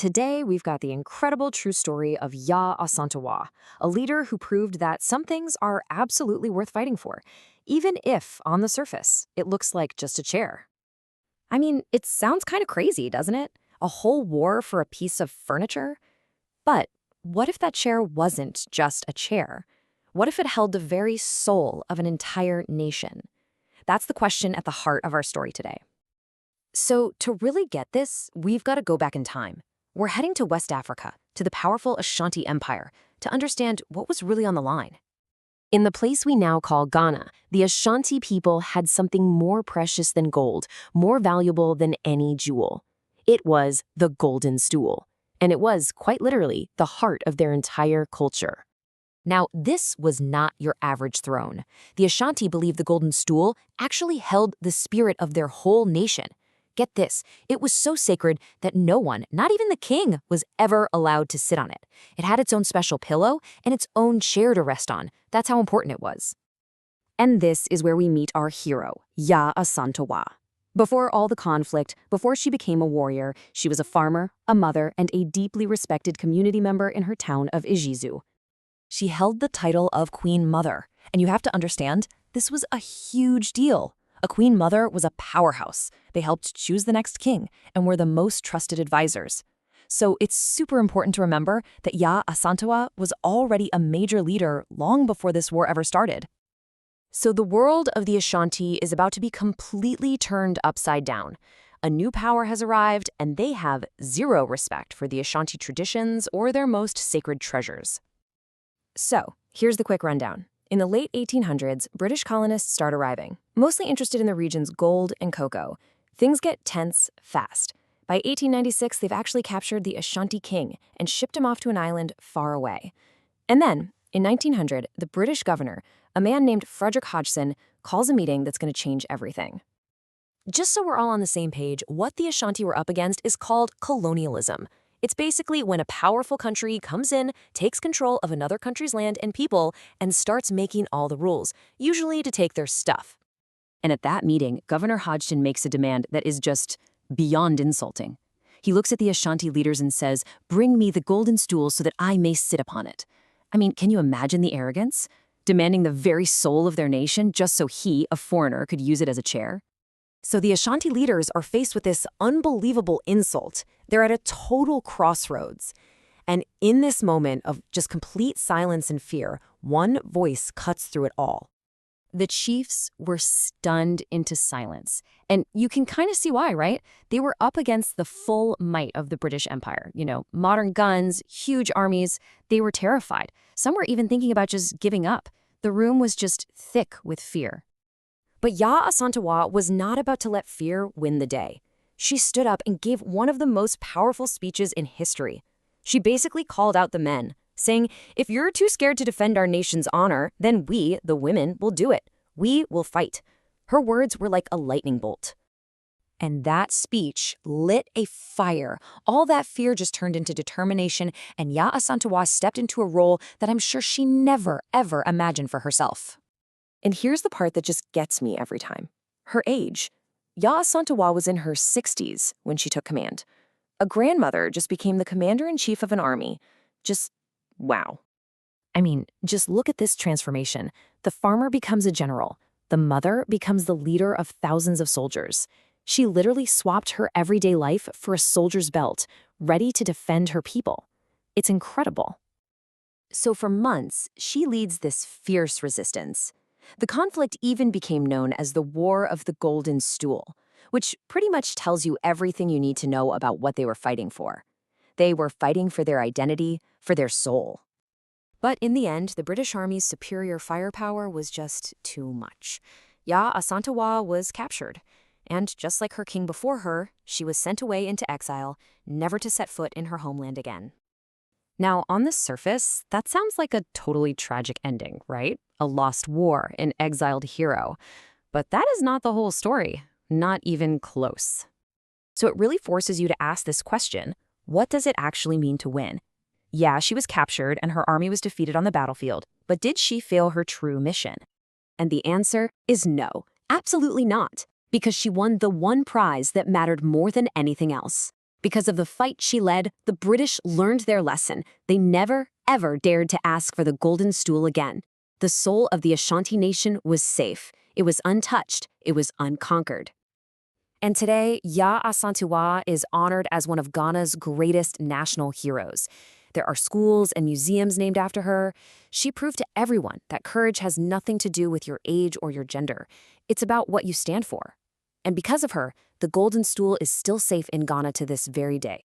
Today, we've got the incredible true story of Yaa Asantewaa, a leader who proved that some things are absolutely worth fighting for, even if, on the surface, it looks like just a chair. I mean, it sounds kind of crazy, doesn't it? A whole war for a piece of furniture? But what if that chair wasn't just a chair? What if it held the very soul of an entire nation? That's the question at the heart of our story today. So, to really get this, we've got to go back in time. We're heading to West Africa, to the powerful Ashanti Empire, to understand what was really on the line. In the place we now call Ghana, the Ashanti people had something more precious than gold, more valuable than any jewel. It was the Golden Stool, and it was, quite literally, the heart of their entire culture. Now, this was not your average throne. The Ashanti believed the Golden Stool actually held the spirit of their whole nation. Get this, it was so sacred that no one, not even the king, was ever allowed to sit on it. It had its own special pillow and its own chair to rest on. That's how important it was. And this is where we meet our hero, Yaa Asantewaa. Before all the conflict, before she became a warrior, she was a farmer, a mother, and a deeply respected community member in her town of Ejisu. She held the title of Queen Mother, and you have to understand, this was a huge deal. A queen mother was a powerhouse. They helped choose the next king and were the most trusted advisors. So it's super important to remember that Yaa Asantewaa was already a major leader long before this war ever started. So the world of the Ashanti is about to be completely turned upside down. A new power has arrived, and they have zero respect for the Ashanti traditions or their most sacred treasures. So here's the quick rundown. In the late 1800s, British colonists start arriving, mostly interested in the region's gold and cocoa. Things get tense fast. By 1896, they've actually captured the Ashanti king and shipped him off to an island far away. And then, in 1900, the British governor, a man named Frederick Hodgson, calls a meeting that's going to change everything. Just so we're all on the same page, what the Ashanti were up against is called colonialism. It's basically when a powerful country comes in, takes control of another country's land and people, and starts making all the rules, usually to take their stuff. And at that meeting, Governor Hodgson makes a demand that is just beyond insulting. He looks at the Ashanti leaders and says, "Bring me the golden stool so that I may sit upon it." I mean, can you imagine the arrogance? Demanding the very soul of their nation just so he, a foreigner, could use it as a chair? So the Ashanti leaders are faced with this unbelievable insult. They're at a total crossroads. And in this moment of just complete silence and fear, one voice cuts through it all. The chiefs were stunned into silence. And you can kind of see why, right? They were up against the full might of the British Empire. Modern guns, huge armies. They were terrified. Some were even thinking about just giving up. The room was just thick with fear. But Yaa Asantewaa was not about to let fear win the day. She stood up and gave one of the most powerful speeches in history. She basically called out the men, saying, "If you're too scared to defend our nation's honor, then we, the women, will do it. We will fight." Her words were like a lightning bolt. And that speech lit a fire. All that fear just turned into determination, and Yaa Asantewaa stepped into a role that I'm sure she never, ever imagined for herself. And here's the part that just gets me every time. Her age. Yaa Asantewaa was in her 60s when she took command. A grandmother just became the commander-in-chief of an army. Just, wow. I mean, just look at this transformation. The farmer becomes a general. The mother becomes the leader of thousands of soldiers. She literally swapped her everyday life for a soldier's belt, ready to defend her people. It's incredible. So for months, she leads this fierce resistance. The conflict even became known as the War of the Golden Stool, which pretty much tells you everything you need to know about what they were fighting for. They were fighting for their identity, for their soul. But in the end, the British Army's superior firepower was just too much. Yaa Asantewaa was captured, and just like her king before her, she was sent away into exile, never to set foot in her homeland again. Now, on the surface, that sounds like a totally tragic ending, right? A lost war, an exiled hero. But that is not the whole story, not even close. So it really forces you to ask this question, what does it actually mean to win? Yeah, she was captured and her army was defeated on the battlefield, but did she fail her true mission? And the answer is no, absolutely not, because she won the one prize that mattered more than anything else. Because of the fight she led, the British learned their lesson. They never, ever dared to ask for the Golden Stool again. The soul of the Ashanti nation was safe. It was untouched. It was unconquered. And today, Yaa Asantewaa is honored as one of Ghana's greatest national heroes. There are schools and museums named after her. She proved to everyone that courage has nothing to do with your age or your gender. It's about what you stand for. And because of her, the Golden Stool is still safe in Ghana to this very day.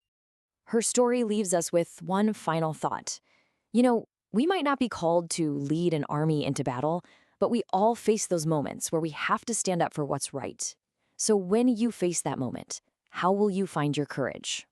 Her story leaves us with one final thought. We might not be called to lead an army into battle, but we all face those moments where we have to stand up for what's right. So when you face that moment, how will you find your courage?